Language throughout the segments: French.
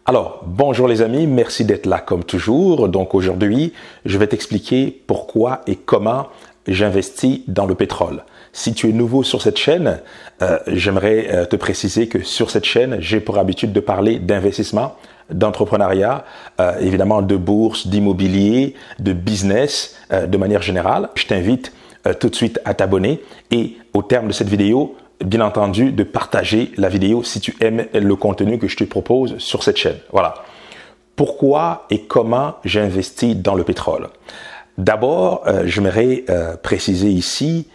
Alors, bonjour les amis, merci d'être là comme toujours. Donc aujourd'hui, je vais t'expliquer pourquoi et comment j'investis dans le pétrole. Si tu es nouveau sur cette chaîne, j'aimerais te préciser que sur cette chaîne, j'ai pour habitude de parler d'investissement, d'entrepreneuriat, évidemment de bourse, d'immobilier, de business de manière générale. Je t'invite tout de suite à t'abonner et au terme de cette vidéo, bien entendu, de partager la vidéo si tu aimes le contenu que je te propose sur cette chaîne. Voilà. Pourquoi et comment j'investis dans le pétrole? D'abord, j'aimerais préciser ici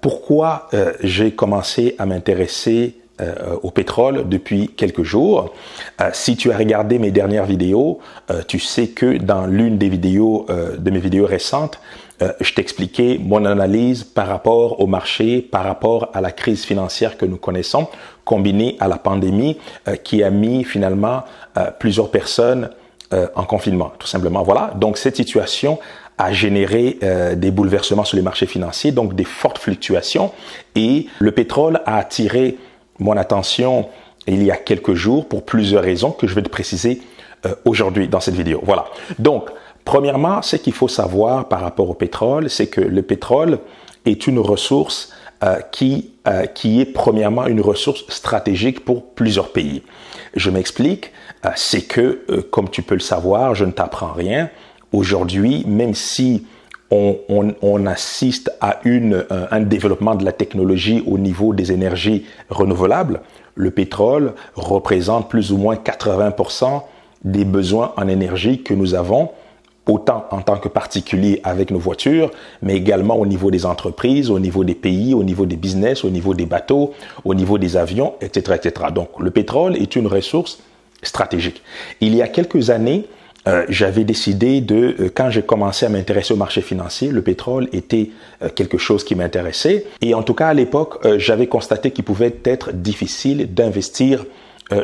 pourquoi j'ai commencé à m'intéresser au pétrole depuis quelques jours. Si tu as regardé mes dernières vidéos, tu sais que dans l'une des vidéos de mes vidéos récentes, je t'expliquais mon analyse par rapport au marché, par rapport à la crise financière que nous connaissons, combinée à la pandémie qui a mis finalement plusieurs personnes en confinement, tout simplement. Voilà, donc cette situation a généré des bouleversements sur les marchés financiers, donc des fortes fluctuations, et le pétrole a attiré mon attention il y a quelques jours pour plusieurs raisons que je vais te préciser aujourd'hui dans cette vidéo. Voilà, donc premièrement, ce qu'il faut savoir par rapport au pétrole, c'est que le pétrole est une ressource qui est premièrement une ressource stratégique pour plusieurs pays. Je m'explique, c'est que, comme tu peux le savoir, je ne t'apprends rien. Aujourd'hui, même si on assiste à un développement de la technologie au niveau des énergies renouvelables, le pétrole représente plus ou moins 80% des besoins en énergie que nous avons, autant en tant que particulier avec nos voitures, mais également au niveau des entreprises, au niveau des pays, au niveau des business, au niveau des bateaux, au niveau des avions, etc., etc. Donc, le pétrole est une ressource stratégique. Il y a quelques années, j'avais décidé quand j'ai commencé à m'intéresser au marché financier, le pétrole était quelque chose qui m'intéressait. Et en tout cas, à l'époque, j'avais constaté qu'il pouvait être difficile d'investir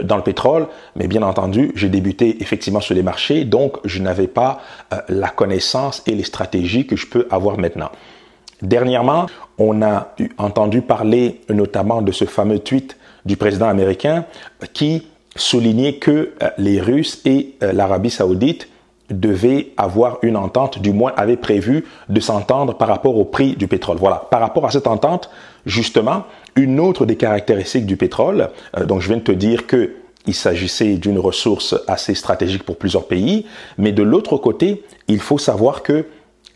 dans le pétrole, mais bien entendu, j'ai débuté effectivement sur les marchés, donc je n'avais pas la connaissance et les stratégies que je peux avoir maintenant. Dernièrement, on a entendu parler notamment de ce fameux tweet du président américain qui soulignait que les Russes et l'Arabie Saoudite devaient avoir une entente, du moins avaient prévu de s'entendre par rapport au prix du pétrole. Voilà, par rapport à cette entente, justement, une autre des caractéristiques du pétrole, donc je viens de te dire que il s'agissait d'une ressource assez stratégique pour plusieurs pays, mais de l'autre côté, il faut savoir que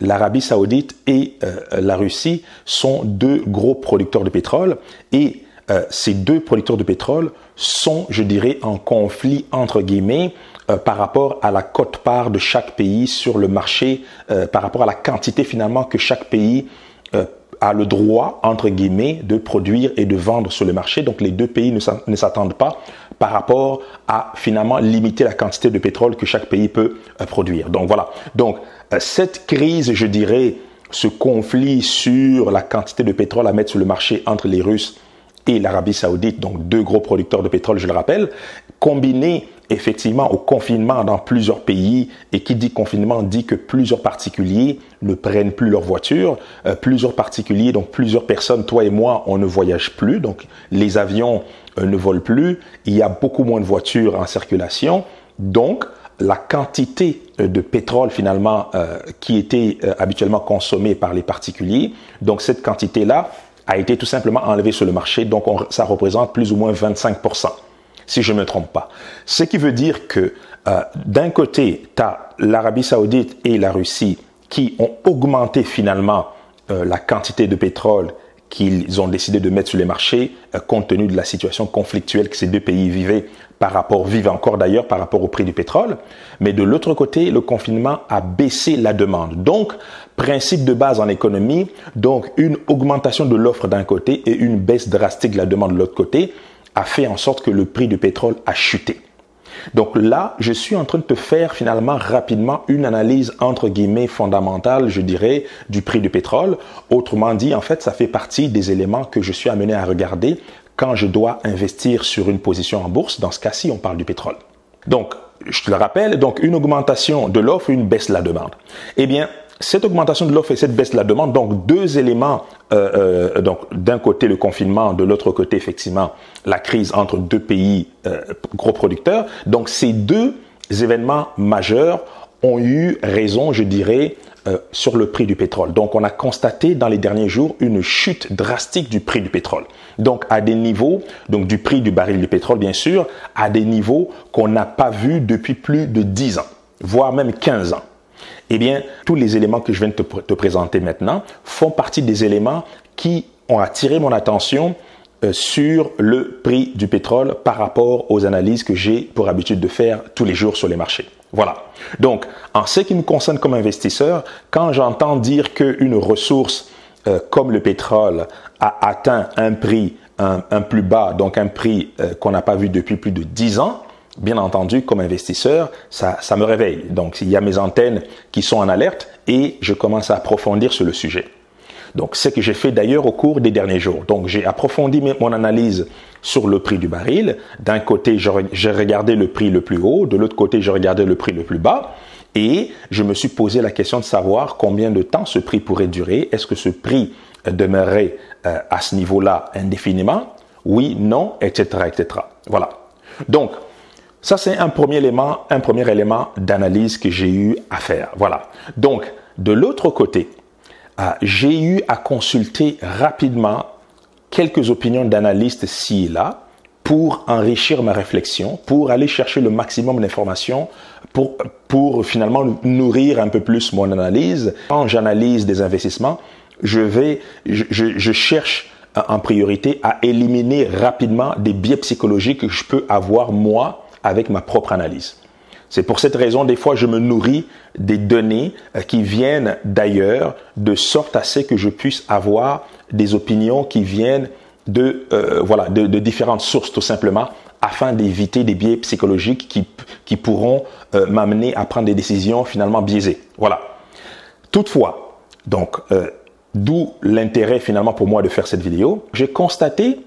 l'Arabie Saoudite et la Russie sont deux gros producteurs de pétrole et ces deux producteurs de pétrole sont, je dirais, en conflit entre guillemets par rapport à la quote-part de chaque pays sur le marché, par rapport à la quantité finalement que chaque pays a le droit, entre guillemets, de produire et de vendre sur le marché. Donc, les deux pays ne s'attendent pas par rapport à, finalement, limiter la quantité de pétrole que chaque pays peut produire. Donc, voilà. Donc, cette crise, je dirais, ce conflit sur la quantité de pétrole à mettre sur le marché entre les Russes et l'Arabie Saoudite, donc deux gros producteurs de pétrole, je le rappelle, combiné effectivement au confinement dans plusieurs pays, et qui dit confinement dit que plusieurs particuliers ne prennent plus leur voiture, plusieurs particuliers, donc plusieurs personnes, toi et moi, on ne voyage plus, donc les avions ne volent plus, il y a beaucoup moins de voitures en circulation, donc la quantité de pétrole finalement qui était habituellement consommée par les particuliers, donc cette quantité-là a été tout simplement enlevé sur le marché, donc ça représente plus ou moins 25%, si je ne me trompe pas. Ce qui veut dire que d'un côté, tu as l'Arabie Saoudite et la Russie qui ont augmenté finalement la quantité de pétrole qu'ils ont décidé de mettre sur les marchés compte tenu de la situation conflictuelle que ces deux pays vivent encore d'ailleurs par rapport au prix du pétrole. Mais de l'autre côté, le confinement a baissé la demande. Donc, principe de base en économie, donc une augmentation de l'offre d'un côté et une baisse drastique de la demande de l'autre côté a fait en sorte que le prix du pétrole a chuté. Donc là, je suis en train de te faire finalement rapidement une analyse entre guillemets fondamentale, je dirais, du prix du pétrole. Autrement dit, en fait, ça fait partie des éléments que je suis amené à regarder quand je dois investir sur une position en bourse. Dans ce cas-ci, on parle du pétrole. Donc, je te le rappelle, donc une augmentation de l'offre, une baisse de la demande. Eh bien, cette augmentation de l'offre et cette baisse de la demande, donc deux éléments, donc d'un côté le confinement, de l'autre côté effectivement la crise entre deux pays gros producteurs, donc ces deux événements majeurs ont eu raison, je dirais, sur le prix du pétrole. Donc, on a constaté dans les derniers jours une chute drastique du prix du pétrole. Donc, à des niveaux, donc du prix du baril du pétrole, bien sûr, à des niveaux qu'on n'a pas vus depuis plus de 10 ans, voire même 15 ans. Eh bien, tous les éléments que je viens de te présenter maintenant font partie des éléments qui ont attiré mon attention sur le prix du pétrole par rapport aux analyses que j'ai pour habitude de faire tous les jours sur les marchés. Voilà. Donc, en ce qui me concerne comme investisseur, quand j'entends dire qu'une ressource comme le pétrole a atteint un prix un plus bas, donc un prix qu'on n'a pas vu depuis plus de 10 ans, bien entendu, comme investisseur, ça me réveille. Donc, il y a mes antennes qui sont en alerte et je commence à approfondir sur le sujet. Donc, c'est ce que j'ai fait d'ailleurs au cours des derniers jours. Donc, j'ai approfondi mon analyse sur le prix du baril. D'un côté, j'ai regardé le prix le plus haut. De l'autre côté, j'ai regardé le prix le plus bas. Et je me suis posé la question de savoir combien de temps ce prix pourrait durer. Est-ce que ce prix demeurerait à ce niveau-là indéfiniment? Oui, non, etc., etc. Voilà. Donc, ça, c'est un premier élément d'analyse que j'ai eu à faire. Voilà. Donc, de l'autre côté, j'ai eu à consulter rapidement quelques opinions d'analystes ci et là pour enrichir ma réflexion, pour aller chercher le maximum d'informations, pour finalement nourrir un peu plus mon analyse. Quand j'analyse des investissements, je cherche en priorité à éliminer rapidement des biais psychologiques que je peux avoir moi avec ma propre analyse. C'est pour cette raison, des fois, je me nourris des données qui viennent d'ailleurs, de sorte à ce que je puisse avoir des opinions qui viennent de différentes sources, tout simplement, afin d'éviter des biais psychologiques qui pourront m'amener à prendre des décisions finalement biaisées. Voilà. Toutefois, donc, d'où l'intérêt finalement pour moi de faire cette vidéo, j'ai constaté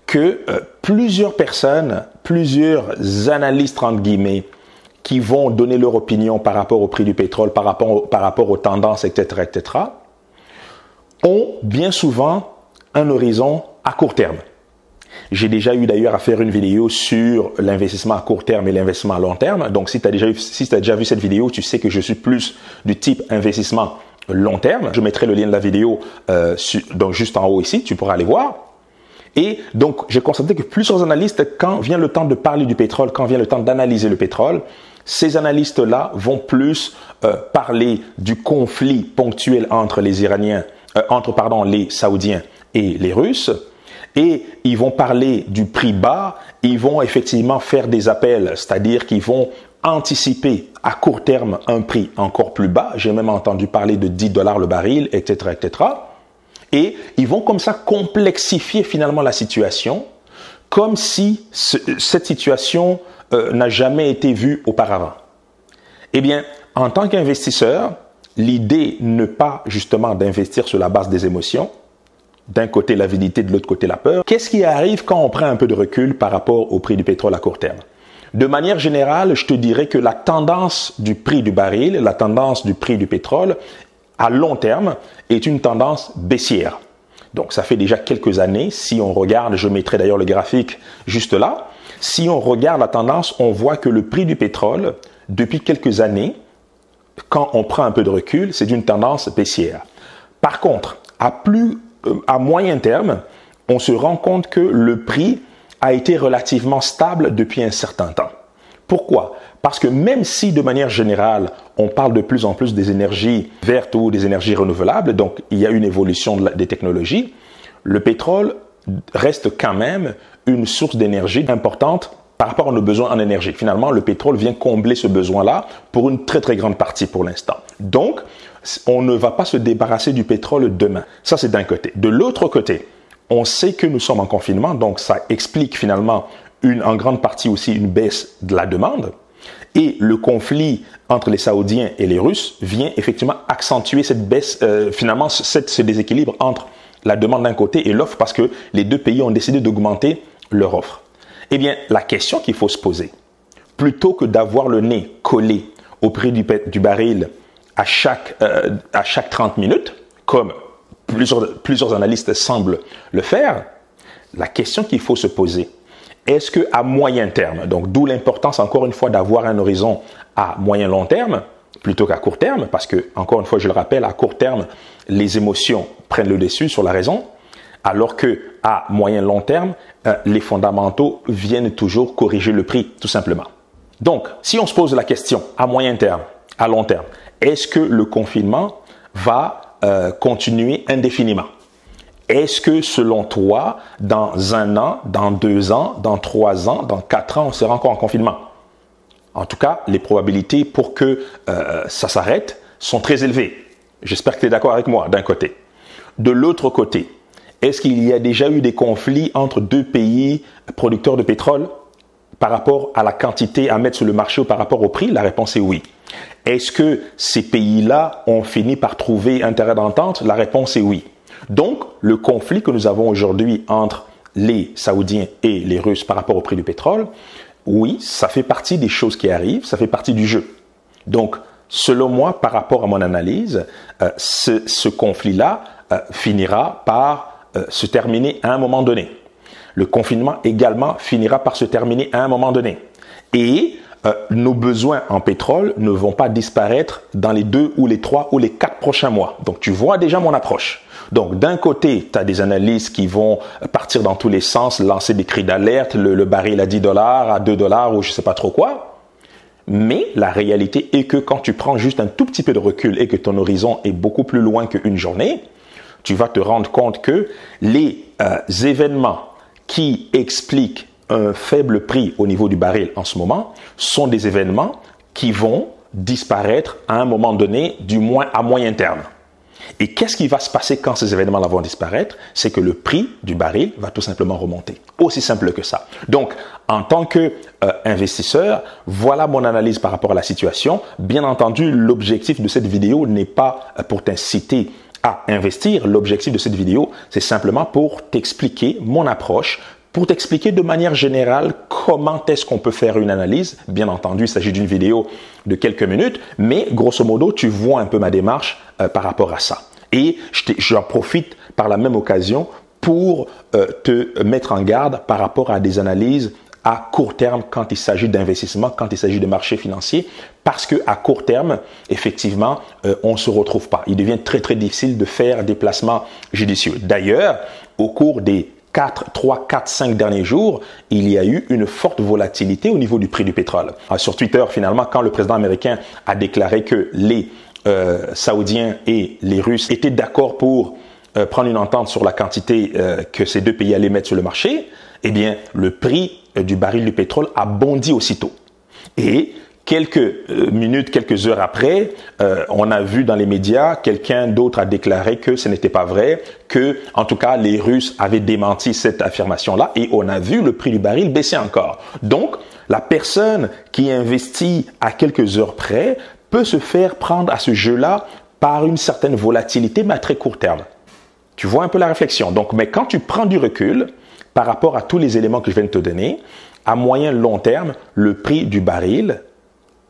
que plusieurs personnes, plusieurs analystes entre guillemets, qui vont donner leur opinion par rapport au prix du pétrole, par rapport aux tendances, etc., etc., ont bien souvent un horizon à court terme. J'ai déjà eu d'ailleurs à faire une vidéo sur l'investissement à court terme et l'investissement à long terme. Donc, si tu as déjà vu cette vidéo, tu sais que je suis plus du type investissement long terme. Je mettrai le lien de la vidéo donc juste en haut ici, tu pourras aller voir. Et donc, j'ai constaté que plusieurs analystes, quand vient le temps de parler du pétrole, quand vient le temps d'analyser le pétrole, ces analystes-là vont plus parler du conflit ponctuel entre les Iraniens, les Saoudiens et les Russes. Et ils vont parler du prix bas, ils vont effectivement faire des appels, c'est-à-dire qu'ils vont anticiper à court terme un prix encore plus bas. J'ai même entendu parler de $10 le baril, etc., etc. Et ils vont comme ça complexifier finalement la situation, comme si cette situation n'a jamais été vue auparavant. Eh bien, en tant qu'investisseur, l'idée n'est pas justement d'investir sur la base des émotions, d'un côté l'avidité, de l'autre côté la peur. Qu'est-ce qui arrive quand on prend un peu de recul par rapport au prix du pétrole à court terme? De manière générale, je te dirais que la tendance du prix du baril, la tendance du prix du pétrole, à long terme, est une tendance baissière. Donc, ça fait déjà quelques années. Si on regarde, je mettrai d'ailleurs le graphique juste là. Si on regarde la tendance, on voit que le prix du pétrole, depuis quelques années, quand on prend un peu de recul, c'est une tendance baissière. Par contre, à moyen terme, on se rend compte que le prix a été relativement stable depuis un certain temps. Pourquoi? Parce que même si de manière générale, on parle de plus en plus des énergies vertes ou des énergies renouvelables, donc il y a une évolution des technologies, le pétrole reste quand même une source d'énergie importante par rapport à nos besoins en énergie. Finalement, le pétrole vient combler ce besoin-là pour une très très grande partie pour l'instant. Donc, on ne va pas se débarrasser du pétrole demain. Ça, c'est d'un côté. De l'autre côté, on sait que nous sommes en confinement, donc ça explique finalement en grande partie aussi une baisse de la demande. Et le conflit entre les Saoudiens et les Russes vient effectivement accentuer cette baisse, finalement ce déséquilibre entre la demande d'un côté et l'offre parce que les deux pays ont décidé d'augmenter leur offre. Eh bien, la question qu'il faut se poser, plutôt que d'avoir le nez collé au prix du baril à chaque 30 minutes, comme plusieurs analystes semblent le faire, la question qu'il faut se poser, est-ce qu'à moyen terme, donc d'où l'importance encore une fois d'avoir un horizon à moyen long terme, plutôt qu'à court terme, parce que, encore une fois, je le rappelle, à court terme, les émotions prennent le dessus sur la raison, alors que à moyen long terme, les fondamentaux viennent toujours corriger le prix, tout simplement. Donc, si on se pose la question à moyen terme, à long terme, est-ce que le confinement va continuer indéfiniment? Est-ce que, selon toi, dans 1 an, dans 2 ans, dans 3 ans, dans 4 ans, on sera encore en confinement? En tout cas, les probabilités pour que ça s'arrête sont très élevées. J'espère que tu es d'accord avec moi, d'un côté. De l'autre côté, est-ce qu'il y a déjà eu des conflits entre 2 pays producteurs de pétrole par rapport à la quantité à mettre sur le marché ou par rapport au prix? La réponse est oui. Est-ce que ces pays-là ont fini par trouver un terrain d'entente? La réponse est oui. Donc, le conflit que nous avons aujourd'hui entre les Saoudiens et les Russes par rapport au prix du pétrole, oui, ça fait partie des choses qui arrivent, ça fait partie du jeu. Donc, selon moi, par rapport à mon analyse, ce conflit-là finira par se terminer à un moment donné. Le confinement également finira par se terminer à un moment donné. Et nos besoins en pétrole ne vont pas disparaître dans les 2 ou les 3 ou les 4 prochains mois. Donc, tu vois déjà mon approche. Donc, d'un côté, tu as des analyses qui vont partir dans tous les sens, lancer des cris d'alerte, le baril à $10, à $2 ou je ne sais pas trop quoi. Mais la réalité est que quand tu prends juste un tout petit peu de recul et que ton horizon est beaucoup plus loin qu'une journée, tu vas te rendre compte que les événements qui expliquent un faible prix au niveau du baril en ce moment sont des événements qui vont disparaître à un moment donné, du moins à moyen terme. Et qu'est-ce qui va se passer quand ces événements-là vont disparaître? C'est que le prix du baril va tout simplement remonter. Aussi simple que ça. Donc, en tant qu'investisseur, voilà mon analyse par rapport à la situation. Bien entendu, l'objectif de cette vidéo n'est pas pour t'inciter à investir. L'objectif de cette vidéo, c'est simplement pour t'expliquer mon approche, pour t'expliquer de manière générale comment est-ce qu'on peut faire une analyse. Bien entendu, il s'agit d'une vidéo de quelques minutes, mais grosso modo, tu vois un peu ma démarche par rapport à ça. Et j'en profite par la même occasion pour te mettre en garde par rapport à des analyses à court terme quand il s'agit d'investissement, quand il s'agit de marché financier, parce que à court terme, effectivement, on ne se retrouve pas. Il devient très, très difficile de faire des placements judicieux. D'ailleurs, au cours des 3, 4, 5 derniers jours, il y a eu une forte volatilité au niveau du prix du pétrole. Sur Twitter, finalement, quand le président américain a déclaré que les Saoudiens et les Russes étaient d'accord pour prendre une entente sur la quantité que ces 2 pays allaient mettre sur le marché, eh bien, le prix du baril du pétrole a bondi aussitôt. Et quelques minutes, quelques heures après, on a vu dans les médias, quelqu'un d'autre a déclaré que ce n'était pas vrai, que, en tout cas, les Russes avaient démenti cette affirmation-là et on a vu le prix du baril baisser encore. Donc, la personne qui investit à quelques heures près peut se faire prendre à ce jeu-là par une certaine volatilité, mais à très court terme. Tu vois un peu la réflexion. Donc, mais quand tu prends du recul par rapport à tous les éléments que je viens de te donner, à moyen long terme, le prix du baril,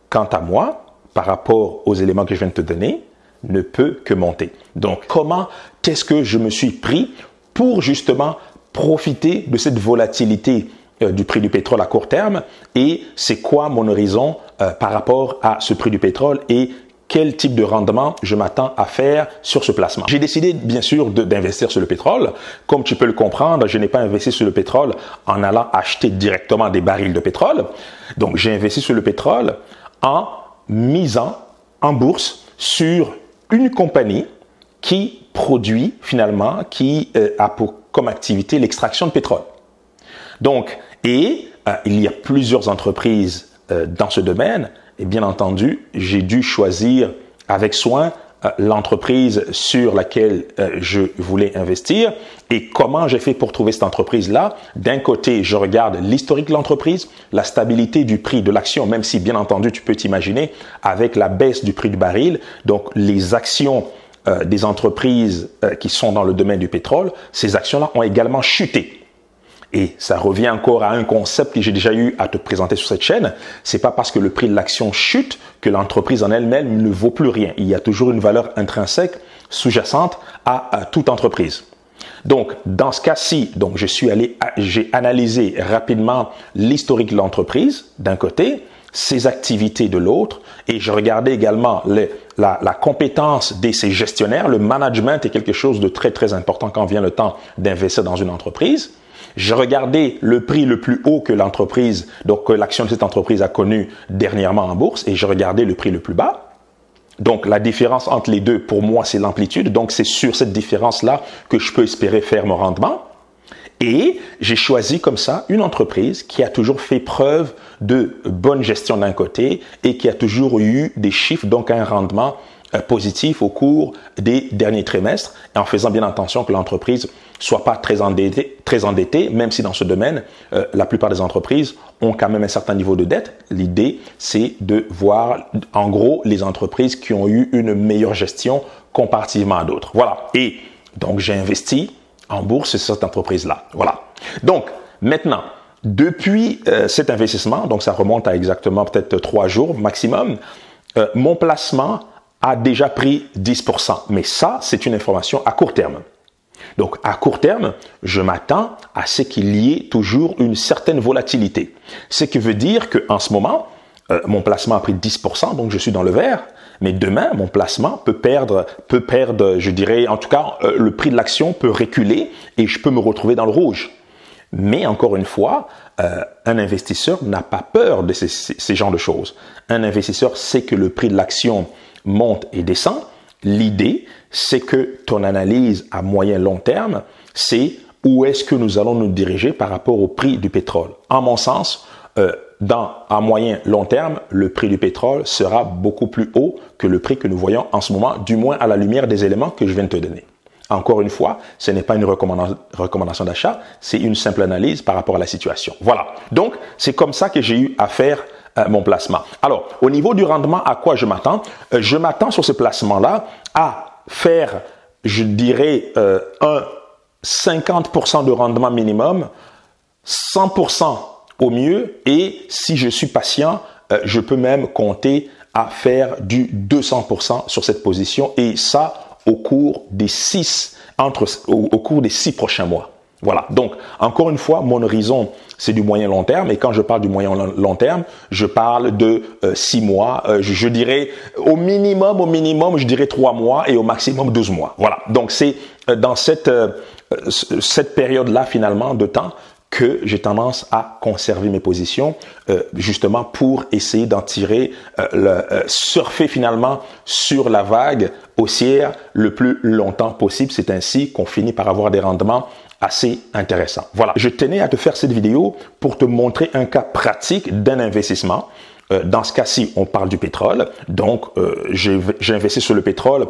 quant à moi, par rapport aux éléments que je viens de te donner, ne peut que monter. Donc, comment est-ce que je me suis pris pour justement profiter de cette volatilité du prix du pétrole à court terme et c'est quoi mon horizon par rapport à ce prix du pétrole et quel type de rendement je m'attends à faire sur ce placement. J'ai décidé bien sûr d'investir sur le pétrole. Comme tu peux le comprendre, je n'ai pas investi sur le pétrole en allant acheter directement des barils de pétrole. Donc, j'ai investi sur le pétrole en misant en bourse sur une compagnie qui produit finalement, qui a comme activité l'extraction de pétrole. Donc, il y a plusieurs entreprises dans ce domaine et bien entendu, j'ai dû choisir avec soin l'entreprise sur laquelle je voulais investir et comment j'ai fait pour trouver cette entreprise-là. D'un côté, je regarde l'historique de l'entreprise, la stabilité du prix de l'action, même si bien entendu, tu peux t'imaginer avec la baisse du prix du baril, donc les actions des entreprises qui sont dans le domaine du pétrole, ces actions-là ont également chuté. Et ça revient encore à un concept que j'ai déjà eu à te présenter sur cette chaîne. C'est pas parce que le prix de l'action chute que l'entreprise en elle-même ne vaut plus rien. Il y a toujours une valeur intrinsèque sous-jacente à toute entreprise. Donc, dans ce cas-ci, donc j'ai analysé rapidement l'historique de l'entreprise d'un côté, ses activités de l'autre, et je regardais également la compétence de ses gestionnaires. Le management est quelque chose de très, très important quand vient le temps d'investir dans une entreprise. Je regardais le prix le plus haut que l'entreprise, donc que l'action de cette entreprise a connu dernièrement en bourse, et je regardais le prix le plus bas. Donc, la différence entre les deux, pour moi, c'est l'amplitude. Donc, c'est sur cette différence-là que je peux espérer faire mon rendement. Et j'ai choisi comme ça une entreprise qui a toujours fait preuve de bonne gestion d'un côté et qui a toujours eu des chiffres, donc un rendement positif au cours des derniers trimestres, et en faisant bien attention que l'entreprise soit pas très endettée, même si dans ce domaine, la plupart des entreprises ont quand même un certain niveau de dette. L'idée, c'est de voir, en gros, les entreprises qui ont eu une meilleure gestion comparativement à d'autres. Voilà. Et donc, j'ai investi en bourse sur cette entreprise-là. Voilà. Donc, maintenant, depuis cet investissement, donc ça remonte à exactement peut-être 3 jours maximum, mon placement a déjà pris 10%. Mais ça, c'est une information à court terme. Donc, à court terme, je m'attends à ce qu'il y ait toujours une certaine volatilité. Ce qui veut dire qu'en ce moment, mon placement a pris 10%, donc je suis dans le vert. Mais demain, mon placement peut perdre, je dirais, en tout cas, le prix de l'action peut reculer et je peux me retrouver dans le rouge. Mais encore une fois, un investisseur n'a pas peur de ces genres de choses. Un investisseur sait que le prix de l'action monte et descend. L'idée, c'est que ton analyse à moyen long terme, c'est où est-ce que nous allons nous diriger par rapport au prix du pétrole. En mon sens, à moyen long terme, le prix du pétrole sera beaucoup plus haut que le prix que nous voyons en ce moment, du moins à la lumière des éléments que je viens de te donner. Encore une fois, ce n'est pas une recommandation d'achat, c'est une simple analyse par rapport à la situation. Voilà. Donc, c'est comme ça que j'ai eu à faire mon placement. Alors, au niveau du rendement, à quoi je m'attends? Je m'attends sur ce placement-là à faire, je dirais, un 50% de rendement minimum, 100% au mieux, et si je suis patient, je peux même compter à faire du 200% sur cette position, et ça au cours des 6 prochains mois. Voilà. Donc, encore une fois, mon horizon, c'est du moyen long terme. Et quand je parle du moyen long terme, je parle de 6 mois. Je dirais au minimum, je dirais 3 mois et au maximum 12 mois. Voilà. Donc, c'est dans cette période-là, finalement, de temps que j'ai tendance à conserver mes positions, justement pour essayer d'en tirer, surfer finalement sur la vague haussière le plus longtemps possible. C'est ainsi qu'on finit par avoir des rendements assez intéressant. Voilà, je tenais à te faire cette vidéo pour te montrer un cas pratique d'un investissement. Dans ce cas-ci, on parle du pétrole. Donc, j'ai investi sur le pétrole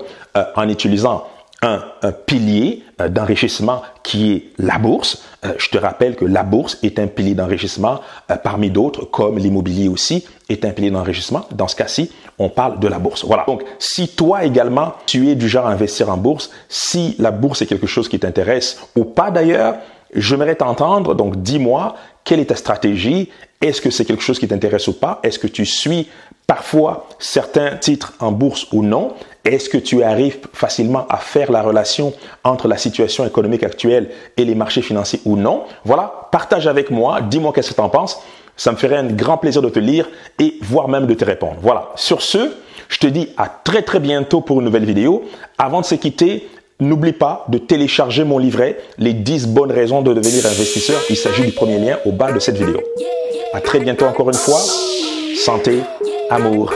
en utilisant un pilier d'enrichissement qui est la bourse. Je te rappelle que la bourse est un pilier d'enrichissement parmi d'autres, comme l'immobilier aussi est un pilier d'enrichissement. Dans ce cas-ci, on parle de la bourse. Voilà. Donc, si toi également, tu es du genre à investir en bourse, si la bourse est quelque chose qui t'intéresse ou pas d'ailleurs, j'aimerais t'entendre. Donc, dis-moi, quelle est ta stratégie? Est-ce que c'est quelque chose qui t'intéresse ou pas? Est-ce que tu suis parfois certains titres en bourse ou non? Est-ce que tu arrives facilement à faire la relation entre la situation économique actuelle et les marchés financiers ou non? Voilà, partage avec moi, dis-moi qu'est-ce que tu en penses. Ça me ferait un grand plaisir de te lire et voire même de te répondre. Voilà, sur ce, je te dis à très très bientôt pour une nouvelle vidéo. Avant de se quitter, n'oublie pas de télécharger mon livret, les 10 bonnes raisons de devenir investisseur. Il s'agit du premier lien au bas de cette vidéo. À très bientôt encore une fois. Santé, amour,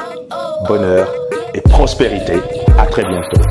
bonheur et prospérité. À très bientôt.